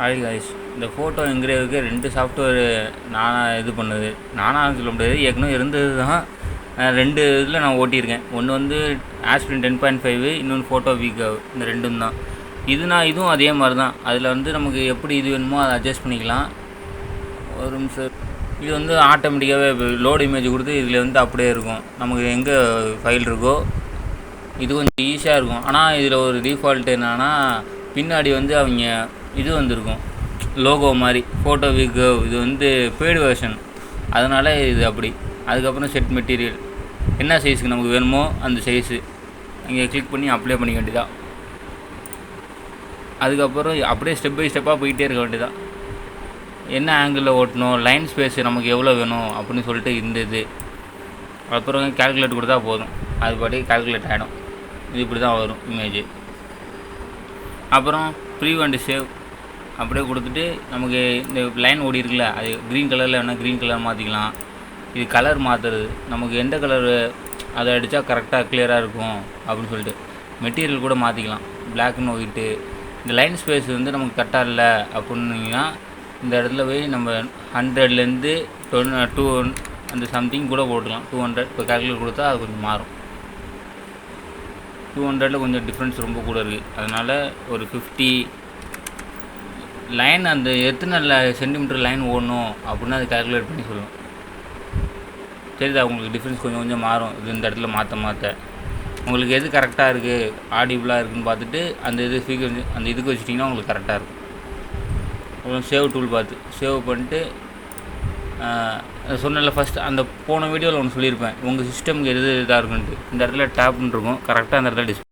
Hi guys, இந்த photo என்கிரேவுக்கு 2 software நானாக இது பண்ணது. நானாக சொல்ல முடியாது, ஏற்கனவே இருந்தது தான். 2 இதில் நான் ஓட்டியிருக்கேன். ஒன்று வந்து ஆஸ்பிரின் 10.5, இன்னொன்று ஃபோட்டோ வீக்காக. இந்த 2ம் தான். இதுவும் அதே மாதிரி தான். அதில் வந்து நமக்கு எப்படி இது வேணுமோ அதை அட்ஜஸ்ட் பண்ணிக்கலாம். ஒரு நிமிஷம். இது வந்து ஆட்டோமேட்டிக்காகவே லோடு இமேஜ் கொடுத்து இதில் வந்து அப்படியே இருக்கும். நமக்கு எங்கே ஃபைல் இருக்கோ இது கொஞ்சம் ஈஸியாக இருக்கும். ஆனால் இதில் ஒரு டிஃபால்ட் என்னன்னா, பின்னாடி வந்து அவங்க இது வந்திருக்கும் லோகோ மாதிரி, ஃபோட்டோ வீக்கு. இது வந்து பெய்டு வெர்ஷன், அதனால் இது அப்படி. அதுக்கப்புறம் செட் மெட்டீரியல் என்ன சைஸுக்கு நமக்கு வேணுமோ அந்த சைஸு இங்கே கிளிக் பண்ணி அப்ளை பண்ணிக்க வேண்டியதான். அதுக்கப்புறம் அப்படியே ஸ்டெப் பை ஸ்டெப்பாக போயிட்டே இருக்க வேண்டியதான். என்ன ஆங்கிளில் ஓட்டணும், லைன் ஸ்பேஸ் நமக்கு எவ்வளோ வேணும் அப்படின்னு சொல்லிட்டு இருந்தது. அப்புறம் கால்குலேட் கொடுத்தா போதும், அதுபடி கால்குலேட் ஆகிடும். இது இப்படி தான் வரும் இமேஜ். அப்புறம் ப்ரீவ் அண்ட் சேவ் அப்படியே கொடுத்துட்டு, நமக்கு இந்த லைன் ஓடி இருக்குல்ல, அது க்ரீன் கலரில் வேணால் க்ரீன் கலர் மாற்றிக்கலாம். இது கலர் மாற்றுறது, நமக்கு எந்த கலரு அதை அடித்தா கரெக்டாக கிளியராக இருக்கும் அப்படின்னு சொல்லிட்டு மெட்டீரியல் கூட மாற்றிக்கலாம். Black and white. இந்த லைன் ஸ்பேஸ் வந்து நமக்கு கரெக்டாக இல்லை அப்படின்னீங்கன்னா இந்த இடத்துல போய் நம்ம 100லேருந்து 200 அந்த சம்திங் கூட போட்டுக்கலாம். 200 இப்போ கால்குலேட் கொடுத்தா அது கொஞ்சம் மாறும். 200ல் கொஞ்சம் டிஃப்ரென்ஸ் ரொம்ப கூட இருக்குது. அதனால் ஒரு 50 லைன், அந்த எத்தனை சென்டிமீட்டர் லைன் ஓடணும் அப்படின்னு அதை கால்குலேட் பண்ணி சொல்லுவோம். சரிதா, உங்களுக்கு டிஃப்ரென்ஸ் கொஞ்சம் கொஞ்சம் மாறும். இது இந்த இடத்துல மாற்ற உங்களுக்கு எது கரெக்டாக இருக்குது, ஆடிபிளாக இருக்குதுன்னு பார்த்துட்டு அந்த இது ஃப்ரீக்வன்சி அந்த இதுக்கு வச்சுட்டிங்கன்னா உங்களுக்கு கரெக்டாக இருக்கும். அப்புறம் சேவ் டூல் பார்த்து சேவ் பண்ணிட்டு, சொன்னல ஃபஸ்ட் அந்த போன வீடியோவில் ஒன்று சொல்லியிருப்பேன், உங்கள் சிஸ்டமுக்கு எது இதாக இருக்குன்ட்டு. இந்த இடத்துல டேப்னு இருக்கும், கரெக்டாக அந்த இடத்துல